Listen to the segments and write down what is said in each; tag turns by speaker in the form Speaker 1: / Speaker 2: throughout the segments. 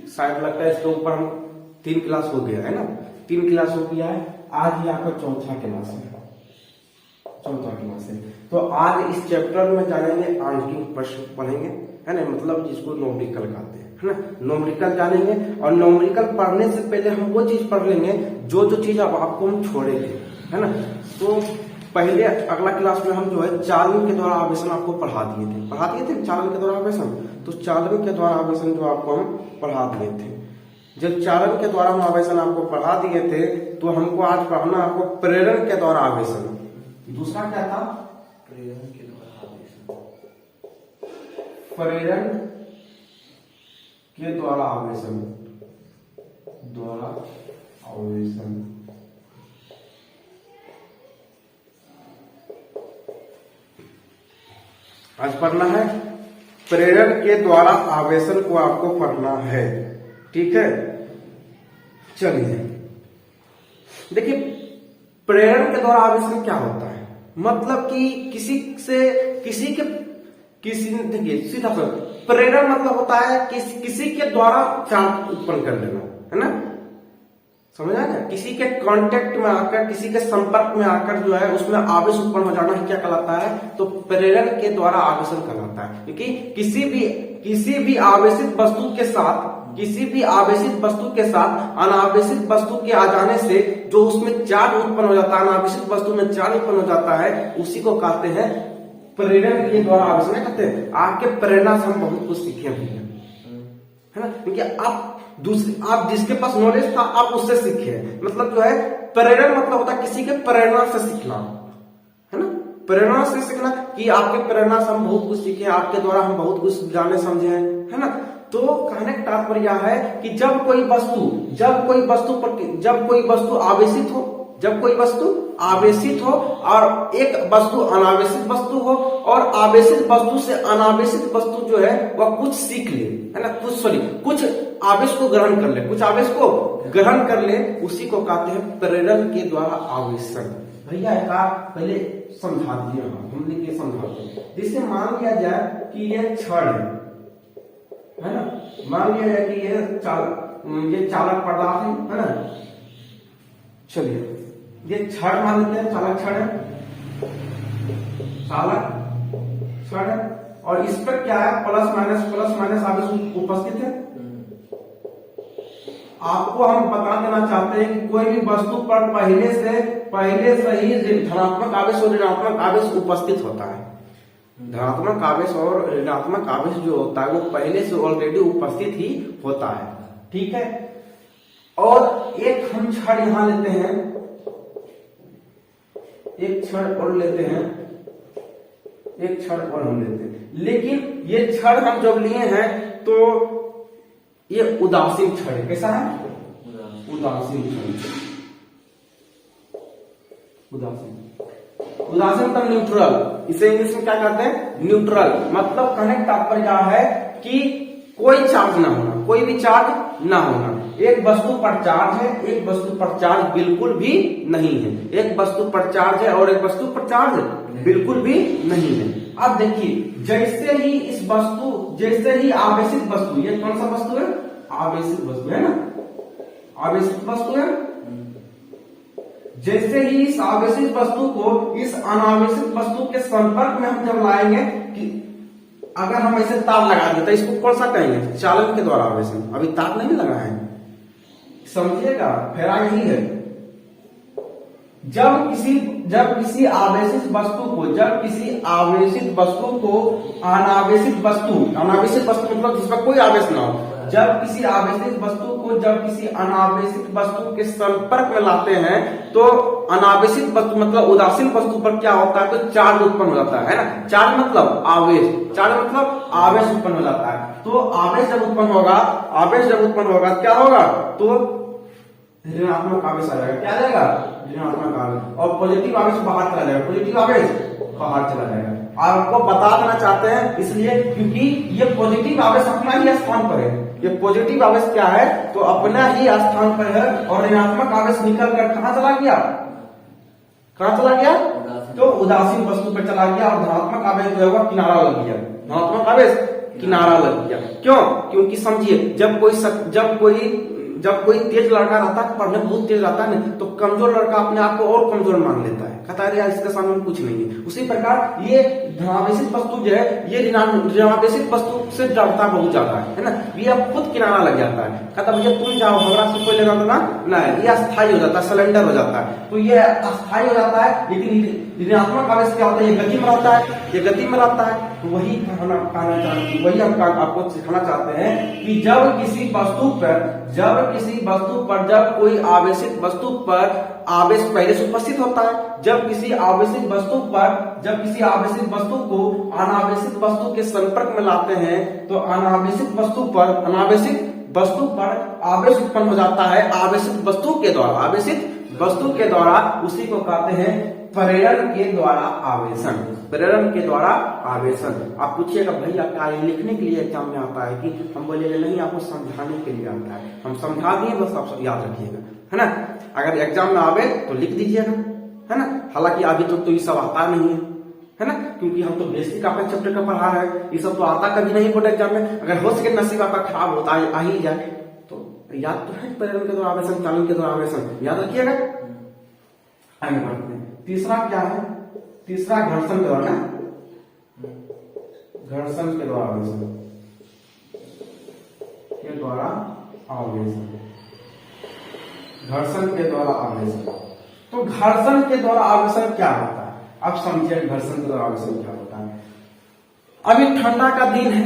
Speaker 1: शायद लगता है इसके ऊपर हम 3 क्लास हो गया है ना, 3 क्लास हो गया है। आज ही आपका चौथा क्लास है, चौथा क्लास है। तो आज इस चैप्टर में जानेंगे आंकिक प्रश्न पढ़ेंगे, है ना, मतलब जिसको न्यूमेरिकल कहते हैं, है ना, न्यूमेरिकल जानेंगे। और न्यूमेरिकल पढ़ने से पहले हम वो चीज पढ़ लेंगे जो चीज अब आपको हम छोड़ेंगे, है ना। तो पहले अगला क्लास में हम जो है चालन के द्वारा आवेशन आपको पढ़ा दिए थे चालन के द्वारा आवेशन। तो चालन के द्वारा आवेशन जो आपको हम पढ़ा दिए थे, जब चालन के द्वारा हम आवेशन आपको पढ़ा दिए थे, तो हमको आज पढ़ना आपको प्रेरण के द्वारा आवेशन। दूसरा क्या था? प्रेरण के द्वारा आवेशन, प्रेरण के द्वारा आवेशन, द्वारा आवेशन। आज पढ़ना है प्रेरण के द्वारा आवेशन को आपको पढ़ना है, ठीक है। चलिए देखिए, प्रेरण के द्वारा आवेशन क्या होता है, मतलब कि देखिए सीधा सा प्रेरण मतलब होता है किसी के द्वारा चार्ज उत्पन्न कर देना, है ना, समझ आया? किसी के कांटेक्ट में आकर, किसी के संपर्क में आकर जो है उसमें आवेश उत्पन्न हो जाना क्या कहलाता है? तो प्रेरण के द्वारा आवेशन कहलाता है। क्योंकि किसी भी आवेशित वस्तु के साथ अनावेशित वस्तु के आ जाने से जो उसमें चार्ज उत्पन्न हो जाता है, अनावेशित वस्तु में चार्ज उत्पन्न हो जाता है, उसी को कहते हैं प्रेरण के द्वारा आवेशन कहते हैं। आपके प्रेरणा से हम बहुत कुछ सीखे भी हैं, है ना, क्योंकि आप जिसके पास नॉलेज था आप उससे सीखे। मतलब जो है प्रेरण मतलब होता है किसी के प्रेरणा से सीखना, है ना, प्रेरणा से सीखना कि आपके प्रेरणा से हम बहुत कुछ सीखे, आपके द्वारा हम बहुत कुछ जाने समझे, है ना। तो कहने का तात्पर्य है कि जब कोई वस्तु आवेशित हो और एक वस्तु अनावेशित वस्तु हो, और आवेशित वस्तु से अनावेशित वस्तु जो है वह कुछ सीख ले, है ना, कुछ आवेश को ग्रहण कर ले, उसी को कहते हैं प्रेरण के द्वारा आवेशन। भैया पहले समझा दिया, हम लिखे समझाते। जैसे मान लिया जाए कि यह छड़ है ना, मान लिया जाए कि ये चालक पदार्थ है ना। चलिए ये छड़ मान लेते हैं, चालक छड़ है, और इस पर क्या है? प्लस माइनस आवेश उपस्थित है। आपको हम बता देना चाहते हैं कि कोई भी वस्तु पर पहले से ही धनात्मक आवेश और ऋणात्मक आवेश उपस्थित होता है। धनात्मक आवेश और ऋणात्मक आवेश जो होता है वो पहले से ऑलरेडी उपस्थित ही होता है, ठीक है। और एक हम छड़ यहां लेते हैं, एक छड़ और लेते हैं, लेकिन ये छड़ हम जब लिए हैं तो ये उदासीन छड़ है। कैसा है? उदासीन छड़, उदासीन मतलब न्यूट्रल। इसे इंग्लिश में क्या कहते हैं? न्यूट्रल। मतलब कहने का तात्पर्य है कि कोई चार्ज ना होना, कोई भी चार्ज ना होना। एक वस्तु पर चार्ज है, एक वस्तु पर चार्ज बिल्कुल भी नहीं है। एक वस्तु पर चार्ज है और एक वस्तु पर चार्ज बिल्कुल भी नहीं है। अब देखिए, जैसे ही आवेशित वस्तु, ये कौन सा वस्तु है? आवेशित वस्तु है ना, आवेशित वस्तु है। जैसे ही इस आवेशित वस्तु को इस अनावेशित वस्तु के संपर्क में हम जब लाएंगे, कि अगर हम ऐसे तार लगा दें तो इसको कौन सा कहेंगे? चालन के द्वारा आवेशन। अभी तार नहीं लगा है, समझिएगा, फेरा यही है। जब किसी आवेशित वस्तु को अनावेशित वस्तु मतलब जिसमें कोई आवेश ना हो, जब किसी आवेशित वस्तु को किसी अनावेशित वस्तु के संपर्क में लाते हैं तो अनावेशित वस्तु मतलब उदासीन वस्तु पर क्या होता है? तो चार्ज उत्पन्न हो जाता है ना। चार्ज मतलब आवेश उत्पन्न हो जाता है। तो आवेश जब उत्पन्न होगा क्या होगा? तो ऋणात्मक आवेश आ जाएगा। क्या आ जाएगा? ऋणात्मक आवेश। और पॉजिटिव आवेश बाहर चला जाएगा, पॉजिटिव आवेश बाहर चला जाएगा। आपको बता देना चाहते हैं इसलिए क्योंकि ये पॉजिटिव आवेश अपना ही स्थान पर है। ये पॉजिटिव आवेश क्या है? तो अपना ही स्थान पर है। और ऋणात्मक आवेश निकल कर कहां चला गया? तो उदासीन वस्तु पर चला गया। और धनात्मक आवेश जो है किनारा लग गया। धनात्मक आवेश किनारा लग गया। क्यों? क्योंकि समझिए जब कोई तेज लड़का रहता है, पढ़ने बहुत तेज रहता है ना, तो कमजोर लड़का अपने आप को और कमजोर मान लेता है, कहता है यार इसके सामने कुछ नहीं है। उसी प्रकार ये धनावेशित वस्तु जो है, ये ऋणावेशित वस्तु से डरता बहुत ज्यादा है ना, ये अब खुद किनारा लग जाता है, कहता भैया तुम जाओ, हमरा से कोई लेना देना नहीं, ये अस्थायी हो जाता है, सिलेंडर हो जाता है। तो ये अस्थायी हो जाता है, लेकिन ऋणात्मक आवेश क्या होता है, ये गति में रहता है, ये गति में रहता है। तो वही वही हम आपको सिखाना चाहते हैं कि जब किसी वस्तु पर जब कोई आवेशित वस्तु पर आवेश पहले से उपस्थित होता है, जब किसी आवेशित वस्तु को अनावेशित वस्तु के संपर्क में लाते हैं, तो अनावेशित वस्तु पर आवेश उत्पन्न हो जाता है आवेशित वस्तु के द्वारा, उसी को कहते हैं प्रेरण के द्वारा आवेशन। आप पूछिएगा भैया क्या लिखने के लिए एग्जाम में आता है कि हम बोलेंगे नहीं, आपको समझाने के लिए आता है, हम समझा दिए, बस आप सब याद रखिएगा, है ना। अगर एग्जाम में आवे तो लिख दीजिएगा, है ना। हालांकि अभी तो ये सब आता नहीं है ना, क्योंकि हम तो बेसिक आपका चैप्टर का पढ़ा रहे हैं, ये सब तो आता कभी नहीं बोर्ड एग्जाम में। अगर हो सके नसीब आपका खराब होता है आ ही जाए तो याद तो है, प्रेरण के द्वारा आवेशन, चालन के द्वारा आवेशन, याद रखिएगा। आगे बढ़ते हैं। तीसरा क्या है? तीसरा घर्षण के द्वारा आवेशन। तो घर्षण के द्वारा आवेशन क्या होता है? अब समझिए घर्षण के द्वारा आवेशन क्या होता है। अभी ठंडा का दिन है,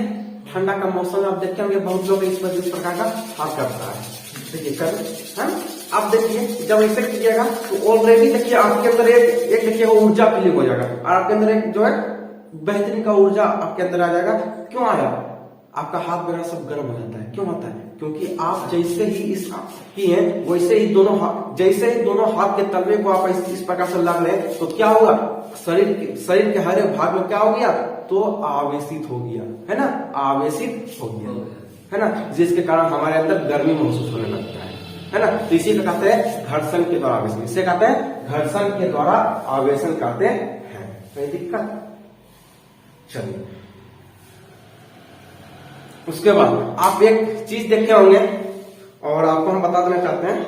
Speaker 1: ठंडा का मौसम, आप देखते होंगे बहुत लोग इस प्रकार का हाथ करता है, देखिए कर, आप देखिए जब ऐसे कीजिएगा तो ऑलरेडी देखिए आपके अंदर एक देखिए ऊर्जा फीलिंग हो जाएगा, और आपके अंदर एक जो है बेहतरीन का ऊर्जा आपके अंदर आ जाएगा। क्यों आया? आपका हाथ वगैरह सब गर्म हो जाता है। क्यों होता है? क्योंकि आप जैसे ही इस किए वैसे ही दोनों हाथ के तलवे को आप इस प्रकार से लग रहे हैं, तो क्या होगा? शरीर के हर एक भाग में क्या हो गया? तो आवेशित हो गया, है ना, आवेशित हो गया, है ना, जिसके कारण हमारे अंदर गर्मी महसूस होने लगता है ना। तो इसी को कहते हैं घर्षण के द्वारा आवेशन, इसे कहते हैं घर्षण के द्वारा आवेशन कहते हैं। कोई दिक्कत? चलिए, उसके बाद आप एक चीज देखे होंगे और आपको हम बता देना चाहते हैं।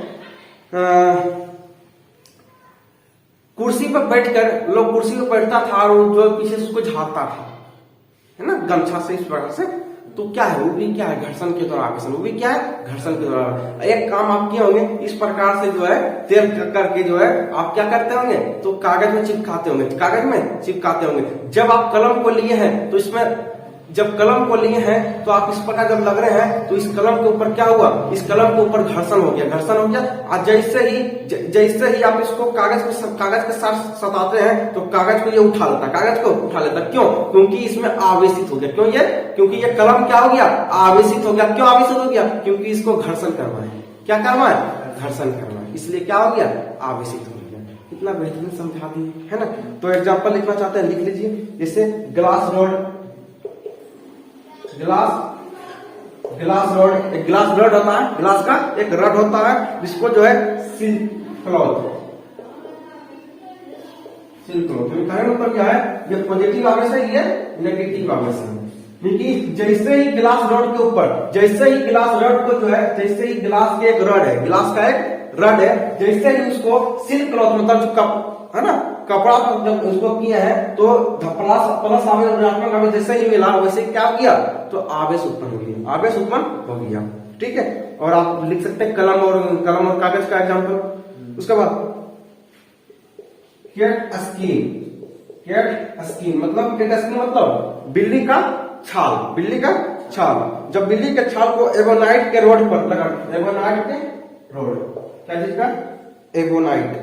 Speaker 1: कुर्सी पर बैठकर लोग कुर्सी पर बैठता था और जो पीछे से उसको झाड़ता था, है ना, गमछा से, इस प्रकार से। तो क्या है? वो भी क्या है? घर्षण के द्वारा आवेशन। वो भी क्या है? घर्षण के द्वारा। एक काम आप किए होंगे, इस प्रकार से जो है तेल करके जो है आप क्या करते होंगे? तो कागज में चिपकाते होंगे। जब आप कलम को लिए हैं तो इसमें, जब कलम को लिए हैं तो आप इस प्रकार जब लग रहे हैं तो इस कलम के ऊपर क्या हुआ? इस कलम के ऊपर घर्षण हो गया। और जैसे ही आप इसको कागज के साथ सताते हैं तो कागज को ये उठा लेता। क्यों? क्योंकि इसमें आवेशित हो गया। क्योंकि ये कलम क्या हो गया? आवेशित हो गया। क्यों आवेशित हो गया? क्योंकि इसको घर्षण करना है। क्या करना है? घर्षण करना है, इसलिए क्या हो गया? आवेशित हो गया। कितना बेहतरीन समझा दिए, है ना। तो एग्जाम्पल लिखना चाहते हैं, लिख लीजिए। जैसे ग्लास रॉड, एक ग्लास रॉड होता है, ग्लास का एक रॉड होता है जिसको जो है सिल्क क्लॉथ मतलब क्या है? ये पॉजिटिव आवेश है, ये नेगेटिव आवेश है। क्योंकि जैसे ही ग्लास रॉड के ऊपर, जैसे ही ग्लास रॉड को जो है, जैसे ही ग्लास के एक रॉड है, ग्लास का एक रॉड है, जैसे ही उसको सिल्क क्लॉथ मतलब जो कप है ना, कपड़ा जब उसको किया है तो प्लस आवेश जैसे ही मिला वैसे क्या किया? तो आवेश उत्पन्न हो गया। ठीक है। और आप लिख सकते हैं कलम और कागज का एग्जांपल। उसके बाद कैट स्किन मतलब बिल्ली का छाल। जब बिल्ली के छाल को एगोनाइट के रोड पर लगा, एगोनाइट क्या चीज का? एगोनाइट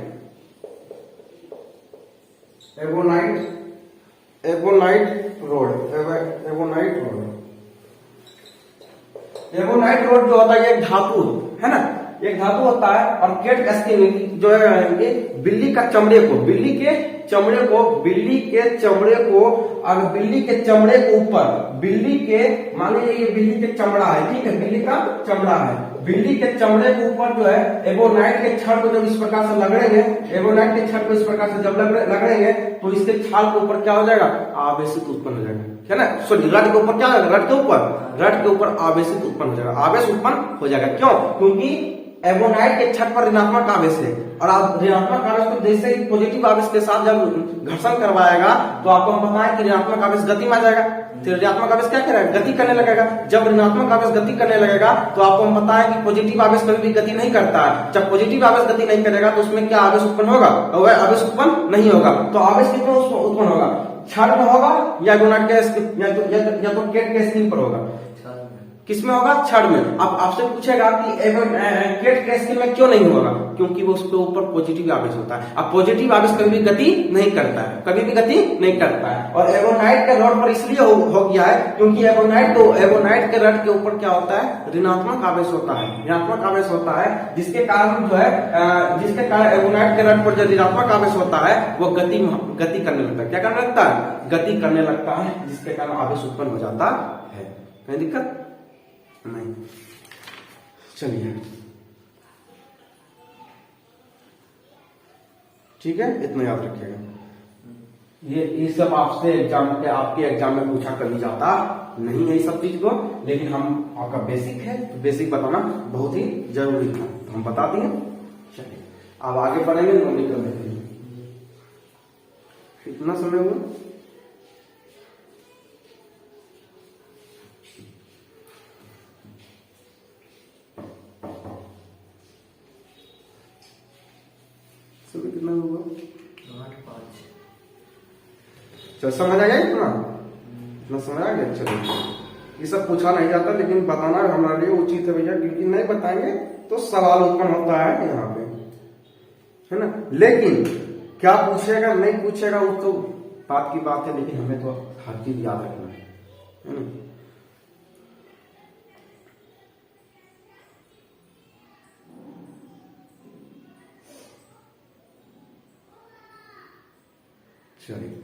Speaker 1: रोड जो होता है एक धातु है ना, एक धातु होता है। और कैट स्किन जो है बिल्ली के चमड़े को अगर बिल्ली के चमड़े के ऊपर, मान लीजिए ये बिल्ली के चमड़ा है, ठीक है, बिल्ली का चमड़ा है, बिल्ली के चमड़े के ऊपर जो है एगोनाइट के छड़ को जब इस प्रकार से लगेंगे, इस प्रकार से जब लगेंगे तो इसके छाल के ऊपर क्या हो जाएगा? आवेशित उत्पन्न हो जाएगा। है ना, सॉरी रड के ऊपर क्या होगा, रड के ऊपर आवेशित उत्पन्न हो जाएगा, आवेश उत्पन्न हो जाएगा। क्यों? क्योंकि एबोनाइट के छत पर ऋणात्मक आवेश है, और आप ऋणात्मक आवेश को जैसे ही पॉजिटिव आवेश के साथ जब घर्षण करवाएगा तो आपको हम बताएं कि ऋणात्मक आवेश गति में आ जाएगा। तो ऋणात्मक आवेश क्या करेगा, गति करने लगेगा। जब ऋणात्मक आवेश गति करने लगेगा तो आपको हम बताएं कि पॉजिटिव आवेश कभी भी गति नहीं करता है। जब पॉजिटिव आवेश गति नहीं करेगा तो उसमें क्या आवेश उत्पन्न होगा, वह आवेश उत्पन्न नहीं होगा। तो आवेश कितना उत्पन्न होगा, क्षण में होगा या एबोनाइट के या तो केट के स्क्रीन पर होगा, किसमें होगा, क्षण में। अब आपसे पूछेगा कि केट के स्क्रीन में क्यों नहीं होगा, क्योंकि वो उसके ऊपर पॉजिटिव आवेश होता है। अब पॉजिटिव आवेश कभी भी गति नहीं करता है, कभी भी गति नहीं करता है। और एबोनाइट के रड पर इसलिए हो गया है क्योंकि एबोनाइट के रड के ऊपर क्या होता है, ऋणात्मक आवेश होता है, ऋणात्मक आवेश होता है, जिसके कारण जो है जिसके कारण एबोनाइट के रड पर जो ऋणात्मक आवेश होता है वो गति करने लगता है। क्या करने लगता है, गति करने लगता है, जिसके कारण आवेश उत्पन्न हो जाता है। कोई दिक्कत नहीं। चलिए ठीक है, इतना याद रखिएगा। ये सब आपसे आपके एग्जाम में पूछा कभी जाता नहीं है ये सब चीज को, लेकिन हम आपका बेसिक है तो बेसिक बताना बहुत ही जरूरी था, तो हम बता दिए। चलिए अब आगे बढ़ेंगे न्यूमेरिकल में। कितना समय हुआ, समय कितना होगा,
Speaker 2: 8:05।
Speaker 1: चल समझ आ गया इतना समझ आ गया। चलो ये सब पूछा नहीं जाता, लेकिन बताना हमारे लिए उचित है भैया, क्योंकि नहीं बताएंगे तो सवाल उत्पन्न होता है यहाँ पे, है ना। लेकिन क्या पूछेगा नहीं पूछेगा वो तो बात की बात है, लेकिन हमें तो हर चीज याद रखना है ना। चलिए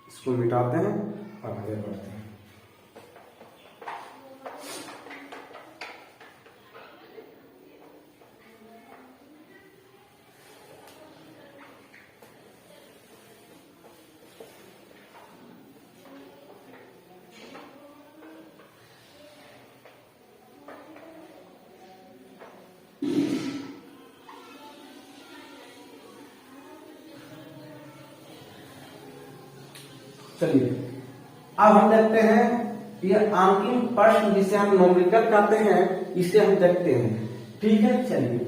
Speaker 1: इसको मिटाते हैं और आगे बढ़ते हैं। चलिए अब हम देखते हैं ये अंतिम प्रश्न जिसे हम न्यूमेरिकल कहते हैं, इसे हम देखते हैं। ठीक है, चलिए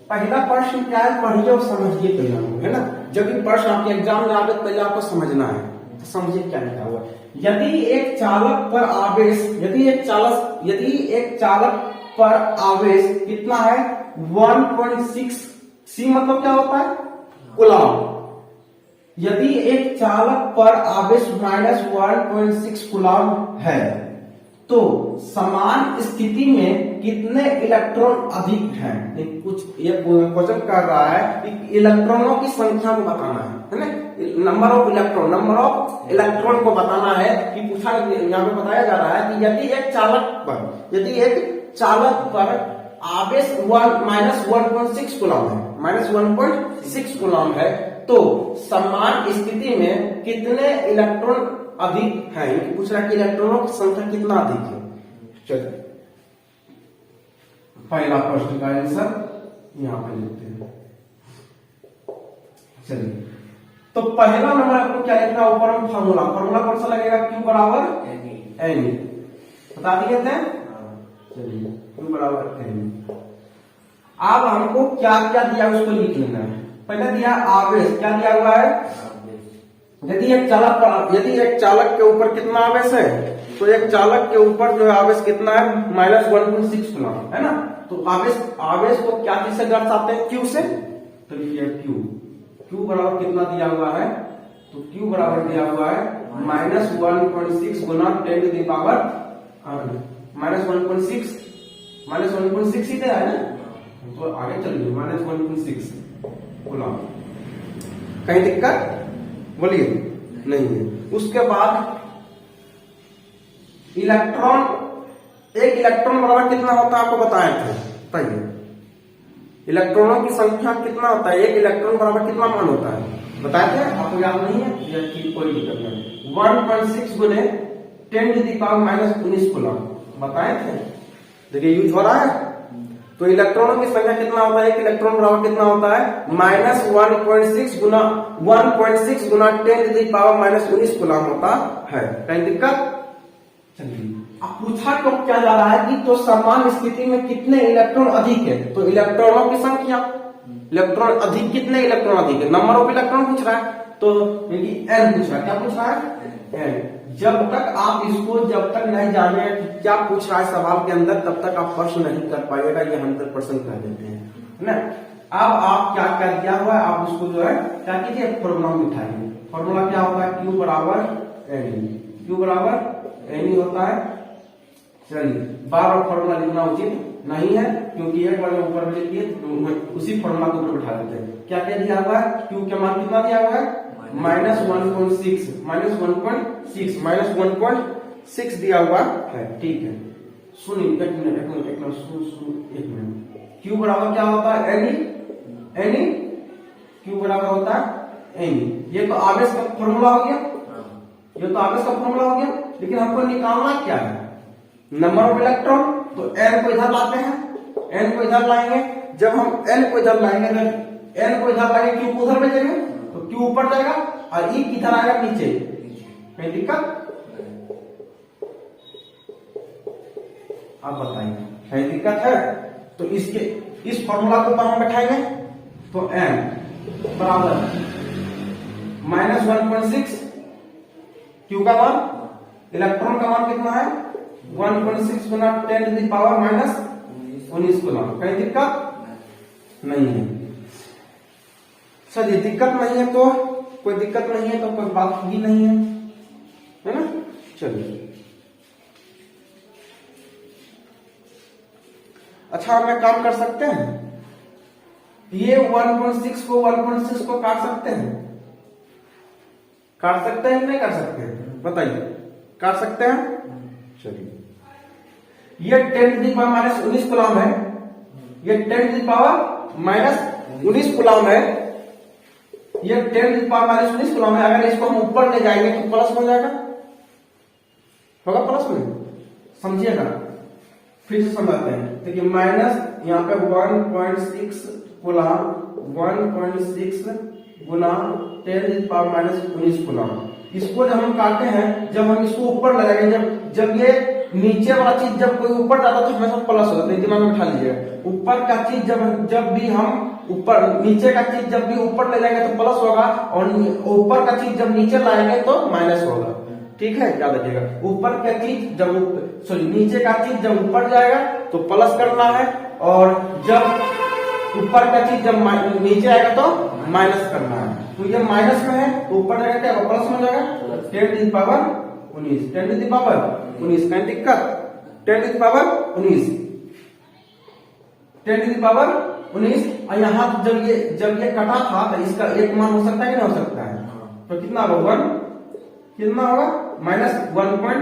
Speaker 1: पहला प्रश्न क्या है, पढ़िए और समझिए पहला, है ना। जब भी प्रश्न आपके एग्जाम में आवे पहले आपको समझना है, तो समझिए क्या लिखा हुआ है। यदि एक चालक पर आवेश कितना है, 1.6 सी मतलब क्या होता है, कूलम। यदि एक चालक पर आवेश -1.6 कूलम है तो समान स्थिति में कितने इलेक्ट्रॉन अधिक हैं। कुछ ये क्वेश्चन कर रहा है कि इलेक्ट्रॉनों की संख्या को बताना है ना, नंबर ऑफ इलेक्ट्रॉन को बताना है। कि पूछा यहाँ पे बताया जा रहा है कि यदि एक चालक पर आवेश -1.6 कूलम है, -1.6 कूलम है, तो समान स्थिति में कितने इलेक्ट्रॉन अधिक है। पूछ रहा है कि इलेक्ट्रॉनों की संख्या कितना अधिक है। चलिए पहला प्रश्न का आंसर यहां पर लिखते हैं। चलिए तो पहला नंबर आपको क्या लिखना है, ऊपर में फार्मूला कौन सा लगेगा, Q बराबर एन, बता दिए थे। चलिए Q बराबर एन। अब हमको क्या क्या दिया उसको लिख लेना है। पहले दिया आवेश, क्या दिया हुआ है, यदि एक चालक के ऊपर कितना आवेश है, तो एक चालक के ऊपर जो आवेश कितना है, -1.6 कूलम, है ना। तो आवेश को क्या चीज से दर्शाते हैं, Q से। तो लिखिए Q बराबर कितना दिया हुआ है, तो Q बराबर दिया हुआ है -1.6 गुना 10 टू द पावर -1.6 ही है ना। तो आगे चलिए -1.6 कूलम, कहीं दिक्कत बोलिए नहीं है। उसके बाद एक इलेक्ट्रॉन बराबर कितना होता है आपको बताया था, बताइए इलेक्ट्रॉनों की संख्या कितना होता है, एक इलेक्ट्रॉन बराबर कितना मान होता है, बताए थे, आपको याद नहीं है? या ठीक, कोई दिक्कत नहीं। 1.6 गुने 10 to the power minus 19 coulomb बताए थे। देखिए यूज हो रहा है। तो इलेक्ट्रॉनों की संख्या कितना होता है? एक इलेक्ट्रॉन बराबर कितना होता है? माइनस 1.6 गुना 1.6 गुना 10 to the power minus 19 coulomb होता है। कहीं दिक्कत? चलिए, अब पूछा तो क्या जा रहा है कि तो समान स्थिति में कितने इलेक्ट्रॉन अधिक है? तो इलेक्ट्रॉनों की संख्या, इलेक्ट्रॉन अधिक, कितने इलेक्ट्रॉन अधिक है? नंबर ऑफ इलेक्ट्रॉन पूछ रहा है, तो एन पूछ रहा है। क्या पूछ रहा है? एन। जब तक आप इसको जब तक नहीं जाने क्या पूछ रहा है सवाल के अंदर, तब तक आप प्रश्न नहीं कर पाइएगा, ये 100% कह देते हैं, है ना। अब आप क्या कर दिया हुआ है, आप उसको जो है क्या कीजिए, फॉर्मूला में बिठाइए। फॉर्मूला क्या होता है? क्यू बराबर एन, क्यू बराबर एन ही होता है। चलिए, बार बार फॉर्मूला लिखना उचित नहीं है, क्योंकि एक बार ऊपर में लिखिए तो उसी फॉर्मूला को ऊपर बिठा देते हैं। क्या क्या दिया हुआ है? क्यू का मान कितना दिया हुआ है? माइनस 1.6, माइनस 1.6, माइनस 1.6 दिया हुआ है। ठीक है, सुनिए, एक मिनट, सुन। क्यू बराबर क्या होता है? एनी, क्यू बराबर होता है एनी। ये तो आवेश का फॉर्मूला हो गया, ये तो आवेश का फॉर्मूला हो गया। लेकिन हमको निकालना क्या है? Number of electron. तो एन को इधर लाते हैं, एन को इधर लाएंगे। जब हम एन को इधर लाएंगे, एन को इधर लाएंगे, क्यू को उधर भेजेंगे, तो क्यू ऊपर जाएगा और ई किधर आएगा? नीचे। कोई दिक्कत? आप बताइए, कोई दिक्कत है? तो इसके इस फॉर्मूला को ऊपर हम बैठाएंगे, तो एन बराबर माइनस 1.6, क्यू का मान, इलेक्ट्रॉन का मान कितना है? 1.6 गुना 10 to the power minus 19 coulomb. कोई दिक्कत नहीं है? चलिए, दिक्कत नहीं है तो कोई दिक्कत नहीं है, तो कोई बात ही नहीं है ना। चलिए, अच्छा, हम एक काम कर सकते हैं, ये 1.6 को 1.6 को काट सकते हैं, काट सकते हैं नहीं काट सकते हैं? बताइए, काट सकते हैं? चलिए, ये 10 to the power minus 19 coulomb है, ये 10 to the power minus 19 coulomb है, ये 10 to the power minus 19 coulomb है। अगर इसको हम ऊपर ले जाएंगे तो प्लस हो जाएगा, होगा प्लस में, समझिएगा। फिर से समझाते हैं। देखिए, माइनस यहाँ पे 1.6 कूलम, 1.6 गुना 10 to the power minus 19 coulomb. इसको जब हम काटते हैं, जब हम इसको ऊपर ले जाएंगे, जब ये नीचे वाला चीज जब कोई ऊपर जाता है तो हमेशा प्लस होता है, दिमाग में उठा लीजिएगा। ऊपर का चीज जब भी हम ऊपर, नीचे का चीज जब भी ऊपर ले जाएंगे तो प्लस होगा, और ऊपर का चीज जब नीचे लाएंगे तो माइनस होगा। ठीक है, याद रखिएगा। ऊपर का चीज जब नीचे का चीज जब ऊपर जाएगा तो प्लस करना है, और जब ऊपर का चीज जब नीचे आएगा तो माइनस करना है। तो ये माइनस में है, तो ऊपर जाएगा क्या प्लस में जाएगा? 10 to the power 19, 10 to the power 19। कहीं दिक्कत? 10 to the power 19, 10 to the power 19। और यहाँ जब ये कटा था तो इसका एक मान हो सकता है कि नहीं हो सकता है? तो कितना होगा? कितना होगा? माइनस 1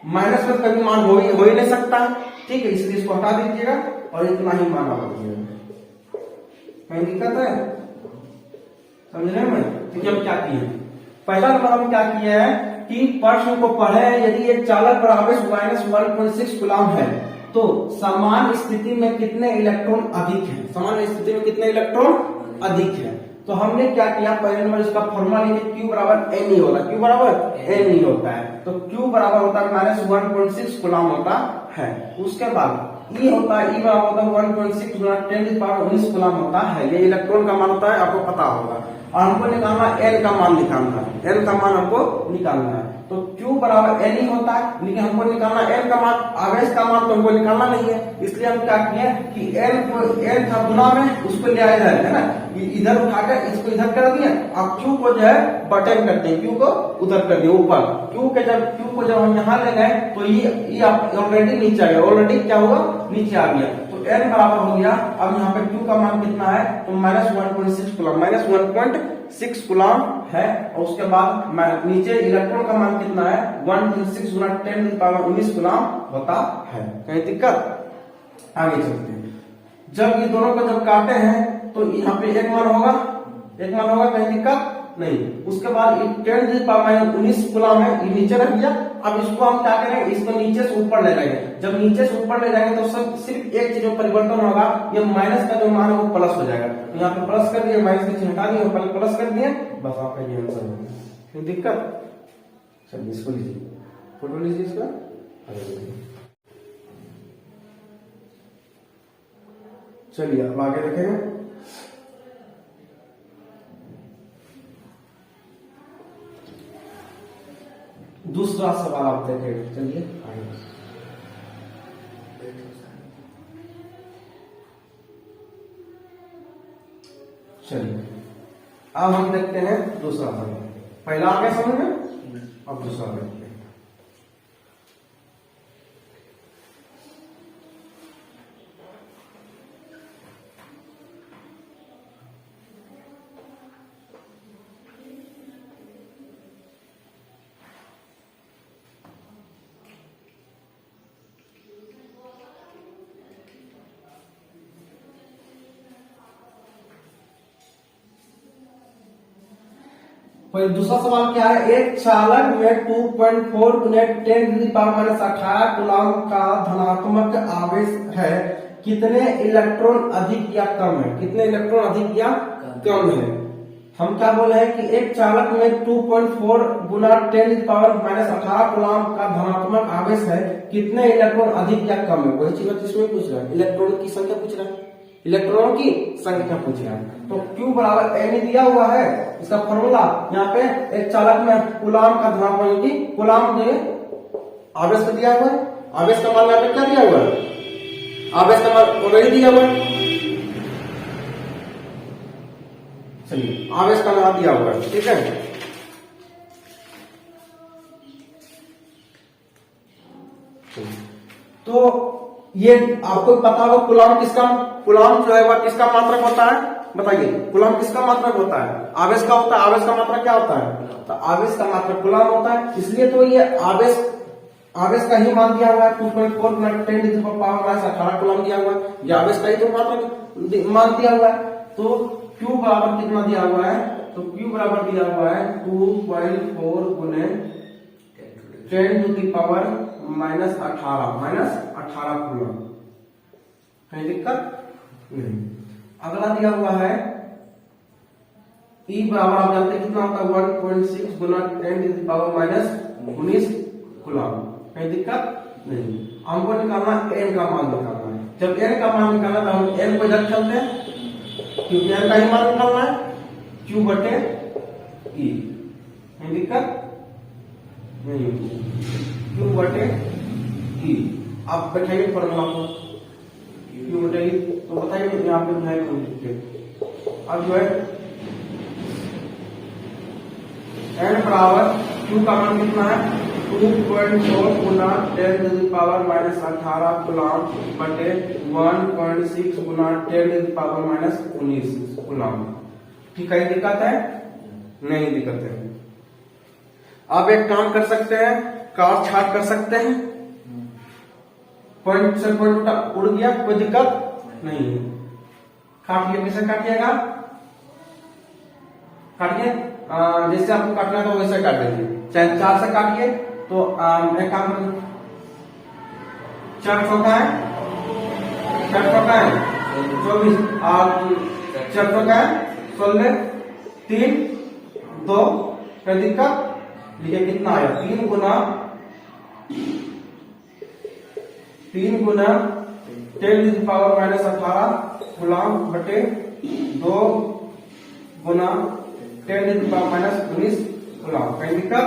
Speaker 1: माइनस में कभी मान हो ही नहीं सकता है। ठीक है, इसलिए इसको हटा दीजिएगा और इतना ही मान आ दीजिएगा। कहीं दिक्कत है? समझ रहे हैं? तो हम क्या किए, पहला नंबर हम क्या किए हैं कि प्रश्न को पढ़े, यदि एक चालक पर आवेश माइनस 1.6 कूलम है तो समान स्थिति में कितने इलेक्ट्रॉन अधिक है? समान स्थिति में कितने इलेक्ट्रॉन अधिक है? तो हमने क्या किया, पहले नंबर इसका फॉर्मूला लिखे, क्यू बराबर एन ही होता है, क्यू बराबर एन ही होता है। तो क्यू बराबर होता है माइनस 1.6 कूलम होता है। उसके बाद ई होता है, ई बराबर होता है 1.6 गुना 10 टू द पावर 19 कूलम होता है। ये इलेक्ट्रॉन का मान होता है, आपको पता होगा। और हमको निकालना एन का मान निकालना है, एन का मान हमको निकालना है। तो क्यू बराबर एन ही होता है, लेकिन हमको निकालना एन का मान, आवेश का मान तो हमको निकालना नहीं है। इसलिए हम क्या किए कि एन को, एन था गुना में, उसको ले आए है ना, इधर उठाकर इसको इधर कर दिया। अब क्यू को जो है बटन करते हैं, क्यू को उधर कर दिया ऊपर। क्यू को जब हम यहाँ ले गए तो ये ऑलरेडी नीचे आ गया, ऑलरेडी क्या हुआ, नीचे आ गया। तो एन बराबर हो गया, अब यहाँ पे क्यू का मान कितना है, तो माइनस 1.6 कूलम, माइनस 1.6 कूलम है। और उसके बाद नीचे इलेक्ट्रॉन का मान कितना है, 1.6 गुना 10 टू द पावर 19 कूलम होता है। कहीं दिक्कत? आगे चलते हैं। जब ये दोनों को जब काटे हैं तो यहाँ पे एक मान होगा, कहीं दिक्कत नहीं। उसके बाद 10⁻⁻19 कूलम है, ये नीचे रख दिया। अब इसको हम क्या करेंगे, इसको नीचे से ऊपर ले जाएंगे। जब नीचे से ऊपर ले जाएंगे तो सब सिर्फ एक चीज में परिवर्तन होगा, ये माइनस का जो मान है वो प्लस हो जाएगा। तो यहाँ पे प्लस कर दिए, माइनस का चिन्ह हटा दिए, पहले प्लस कर दिए, बस आपका ये आंसर हो गया। कोई दिक्कत? चलिए इसको लीजिए, फोटो लीजिए इसका। चलिए अब आगे देखेंगे। दूसरा सवाल आप देखें, चलिए आगे। चलिए अब हम देखते हैं दूसरा सवाल। पहला आ गया समझ में, अब दूसरा देखते हैं। दूसरा सवाल क्या है, एक चालक में 2.4 × 10⁻⁻18 कूलम का धनात्मक आवेश है, कितने इलेक्ट्रॉन अधिक या कम है? कितने इलेक्ट्रॉन अधिक या कम है? हम क्या बोले हैं कि एक चालक में 2.4 × 10⁻⁻18 कूलम का धनात्मक आवेश है, कितने इलेक्ट्रॉन अधिक या कम है? वही चीज इसमें पूछ रहा है, इलेक्ट्रॉन की संख्या पूछ रहा है, इलेक्ट्रॉनों की संख्या पूछ रहा है। तो Q बराबर n दिया हुआ है, इसका फॉर्मूला यहाँ पे एक चालक में कूलम का धनात्मक की कूलम जो आवेश का दिया हुआ है, आवेश का मान यहाँ पे क्या दिया हुआ है, आवेश का मान ऑलरेडी दिया हुआ है। चलिए आवेश का मान दिया हुआ है, ठीक है। तो ये आपको पता होगा कूलम किसका, कूलम जो है वह किसका मात्रक होता है, बताइए कूलम किसका मात्रक होता है? आवेश का होता है। आवेश का मात्रक क्या होता है? तो आवेश का मात्रक कूलम होता है। इसलिए तो ये आवेश का ही मान दिया हुआ है, 2.4 × 10⁻⁻18 कूलम दिया हुआ है, ये आवेश का ही तो मात्रक मान दिया हुआ है। तो Q बराबर कितना दिया हुआ है? तो Q बराबर दिया हुआ है 2.4 × 10⁻⁻18 कूलम। कहीं दिक्कत नहीं। अगला दिया हुआ है E बराबर, आप जानते हैं कितना होता है, 1.6 × 10⁻⁻19 कूलम। कहीं दिक्कत नहीं। हमको निकालना n का मान निकालना है। जब n का मान निकालना तो हम n को इधर चलते हैं, क्योंकि n का ही मान निकालना है, Q/E। कहीं दिक्कत नहीं, Q/E। आप बैठाइए फॉर्मूला को, Q/E तो बताइए यहाँ पे है कौन लिखते। अब जो है n बराबर Q का मान कितना है, 2.4 × 10⁻⁻18 कूलम बटे 1.6 × 10⁻⁻19 कूलम। ठीक है, दिक्कत है? नहीं दिक्कत है। आप एक काम कर सकते हैं, काट छाट कर सकते हैं, पॉइंट से पॉइंट उड़ गया, कोई दिक्कत नहीं है। काटिए, कैसे काटिएगा, काटिए जैसे आपको काटना है तो वैसे काट दीजिए, चाहे 4 से काटिए तो एक काम, 4 चौका है, 4 चौका है 24, 4 चौका है 16, 3 2, कोई दिक्कत? देखिए कितना आया, 3 × 10⁻⁻18 कूलम बटे 2 × 10⁻⁻19 कूलम। कहीं दिक्कत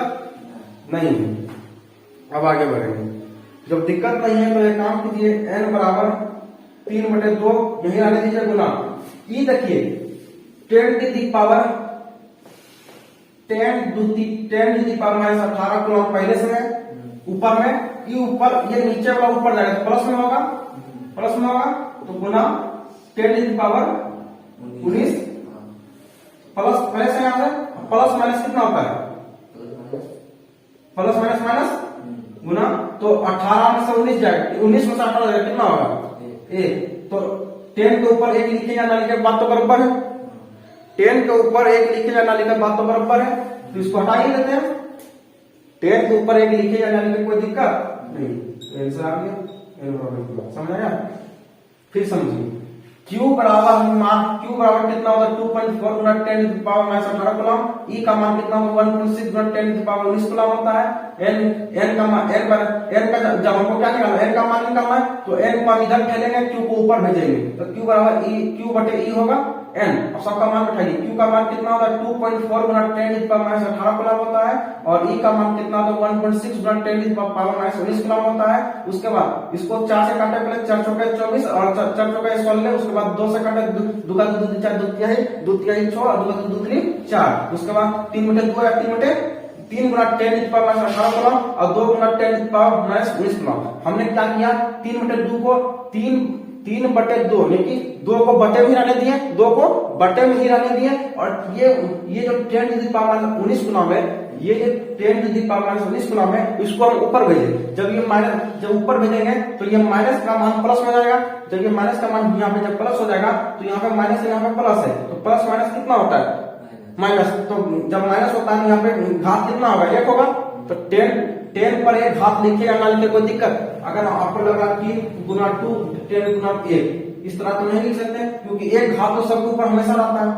Speaker 1: नहीं है। अब आगे बढ़ेंगे। जब दिक्कत नहीं है तो एक काम कीजिए, n बराबर 3/2 यही आने दीजिए गुना। ये देखिए 10⁻⁻18 कूलम पहले से है, ऊपर में ये ऊपर, ये नीचे वाला ऊपर जाएगा तो प्लस में होगा, प्लस में होगा तो गुना 10⁻19 प्लस पहले से यहाँ से प्लस माइनस कितना होता है, प्लस माइनस माइनस गुना, तो 18 में से 19 जाएगा, 19 में से 18 जाएगा, कितना होगा 1। तो 10 के ऊपर 1 लिखे या ना लिखे बात तो बराबर है। 10 के ऊपर 1 लिखे या ना लिखे बात तो बराबर है, तो इसको हटा ही लेते हैं। 10 के ऊपर 1 लिखे या ना लिखे कोई दिक्कत नहीं, आंसर आ गया। समझ आया? फिर समझिए Q बराबर Q बराबर कितना होगा 2.4 गुना 10 to the power minus 18 coulomb. E का मान कितना होगा 1.6 गुना 10 टू द पावर 19 कूलम होता है। n का मान n का जब हमको क्या निकालना है, n का मान निकालना है, तो n को हम इधर ढेलेंगे, Q को ऊपर भेजेंगे, तो Q बराबर Q बटे E होगा n। अब सबका मान उठाइए, Q का मान कितना होगा 2.4 गुना 10 to the power minus 18 coulomb होता है, और E का मान कितना होगा 1.6 गुना 10 to the power minus 19 coulomb होता है। उसके बाद इसको 4 से काटे, पहले 4 चौके 24 और 4 चौके 16, उसके बाद 2 से काटे, 2 का 2 4 2 तिहाई 6 और 2 का 2 3 4, उसके बाद 3 बटे 2 या 3 बटे 3 गुना 10 to the power minus 18 coulomb और 2 गुना 10 to the power minus 19 coulomb. हमने क्या किया, 3 बटे 2 को 3 बटे 2 लेकिन 2 को बटे में ही रहने दिए, 2 को बटे में ही रहने दिए, और ये जो 10 to the power minus 19 coulomb है, ये जो 10 to the power minus 19 coulomb है, इसको हम ऊपर भेजें। जब ऊपर भेजेंगे तो ये माइनस का मान प्लस हो जाएगा। जब ये माइनस का मान यहाँ पे जब प्लस हो जाएगा, तो यहाँ पे माइनस है, यहाँ पे प्लस है, तो प्लस माइनस कितना होता है माइनस। तो जब माइनस होता है यहाँ पे घात कितना होगा 1 होगा, तो 10 पर 1 घात लिखे या ना लिखे कोई दिक्कत। अगर आपको लगा कि गुना 2 10 गुना 1 इस तरह तो नहीं लिख सकते, क्योंकि 1 घात तो सबके ऊपर हमेशा रहता है,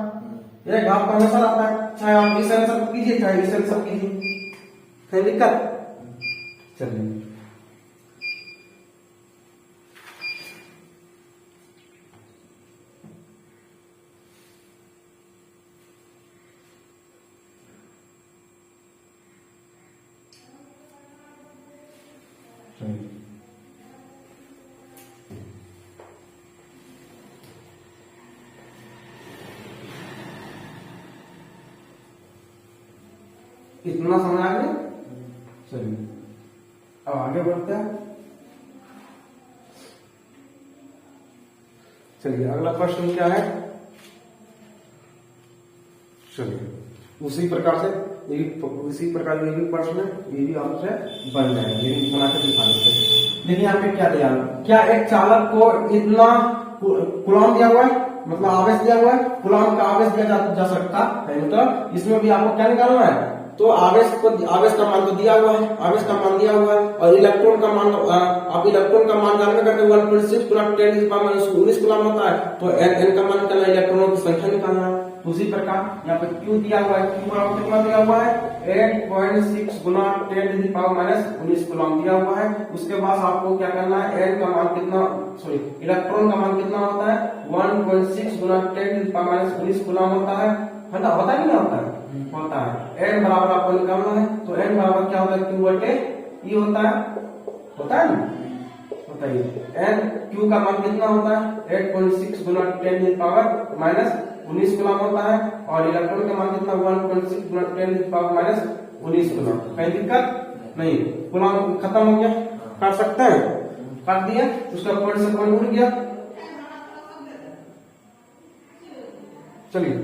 Speaker 1: 1 घात तो हमेशा रहता है, चाहे आप इस आंसर कीजिए चाहे इस आंसर कीजिए, कोई दिक्कत। चलिए इतना समझ आ गया। चलिए अब आगे बढ़ते हैं। चलिए अगला प्रश्न क्या है, चलिए उसी प्रकार से इसी प्रकार ये भी प्रश्न है, ये भी आपसे बन जाएगा, लेकिन बना के दिखा देते हैं। लेकिन यहाँ पे क्या दिया, क्या एक चालक को इतना कूलम दिया हुआ है, मतलब आवेश दिया हुआ है, कूलम का आवेश दिया जा सकता है, मतलब इसमें भी आपको क्या निकालना है, तो आवेश का मान तो दिया हुआ है, आवेश का मान दिया हुआ है, और इलेक्ट्रॉन का मान आप इलेक्ट्रॉन का मान जानने करके 1.6 गुना 10 to the power minus 19 coulomb होता है, तो n का मान निकालना है, इलेक्ट्रॉनों की संख्या निकालना है। उसी प्रकार यहाँ पे Q दिया हुआ है, Q बराबर कितना दिया हुआ है 8.6 गुना 10 to the power minus 19 coulomb दिया हुआ है। उसके बाद आपको क्या करना है, n का मान कितना, सॉरी इलेक्ट्रॉन का मान कितना होता है 1.6 गुना 10 to the power minus 19 coulomb होता है ना, होता है नहीं होता है, होता है। n बराबर आपको निकालना है, तो n बराबर क्या होता है Q बटे E होता है ना, बताइए n Q का मान कितना होता है 8.6 गुना 10 to the power minus 19 coulomb होता है, और इलेक्ट्रॉन का मान कितना 1.6 गुना 10 to the power minus 19 coulomb. कहीं दिक्कत नहीं, कूलम खत्म हो गया, काट सकते हैं, काट दिया, उसका पॉइंट से पॉइंट उड़ गया। चलिए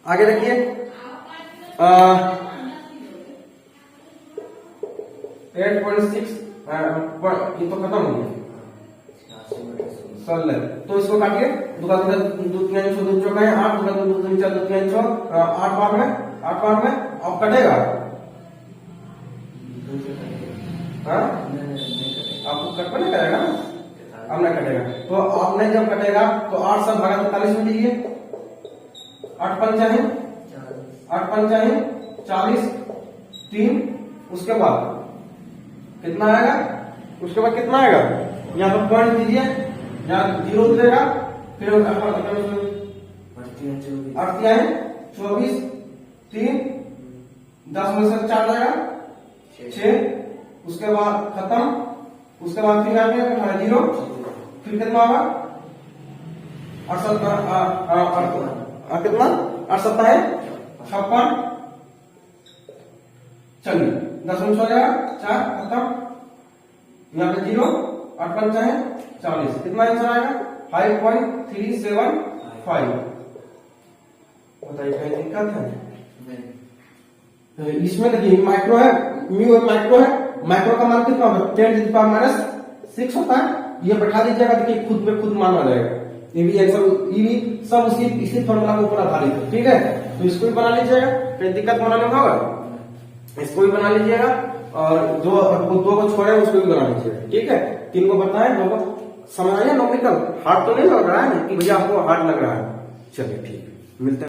Speaker 1: आगे देखिए, 8.6 ये तो खत्म हो गया, तो इसको काटिए, 2 का 2 3 2 चौका है 8, 2 का 2 3 4 2 3 6 8 बार में अब कटेगा, आपको कट नहीं करेगा ना, अब नहीं कटेगा, तो आप नहीं जब कटेगा तो 8 से भागा 43 में दीजिए, 8 पंचा 40 3, उसके बाद कितना आएगा, यहाँ पर पॉइंट दीजिए, यहाँ 0 उतरेगा, फिर 24 3 10 में से 4 जाएगा 6, उसके बाद खत्म, उसके बाद फिर आगे 0, फिर कितना होगा 68 कितना 68 है 56, चलिए 10 में हो जाएगा 4 खत्म, यहाँ पे 0 8 पंचा है 40, कितना आंसर आएगा 5.375। बताइए कहीं दिक्कत है? इसमें देखिए माइक्रो है, म्यू माइक्रो है, माइक्रो का मान कितना होगा 10 टू द पावर माइनस 6 होता है, ये बैठा दीजिएगा, देखिए खुद पे खुद मान आ जाएगा, ये भी आंसर, ये भी सब इसी फॉर्मूला के ऊपर आधारित है। ठीक है, तो इसको भी बना लीजिएगा, कोई दिक्कत बनाने में होगा, इसको भी बना लीजिएगा, और जो दो को छोड़े उसको भी बना लीजिएगा। ठीक है, 3 को बताएं, 2 को समझ आइए। नॉमिकल हार्ड तो नहीं लग रहा है ना कि भैया आपको हार्ड लग रहा है। चलिए ठीक है, मिलते हैं।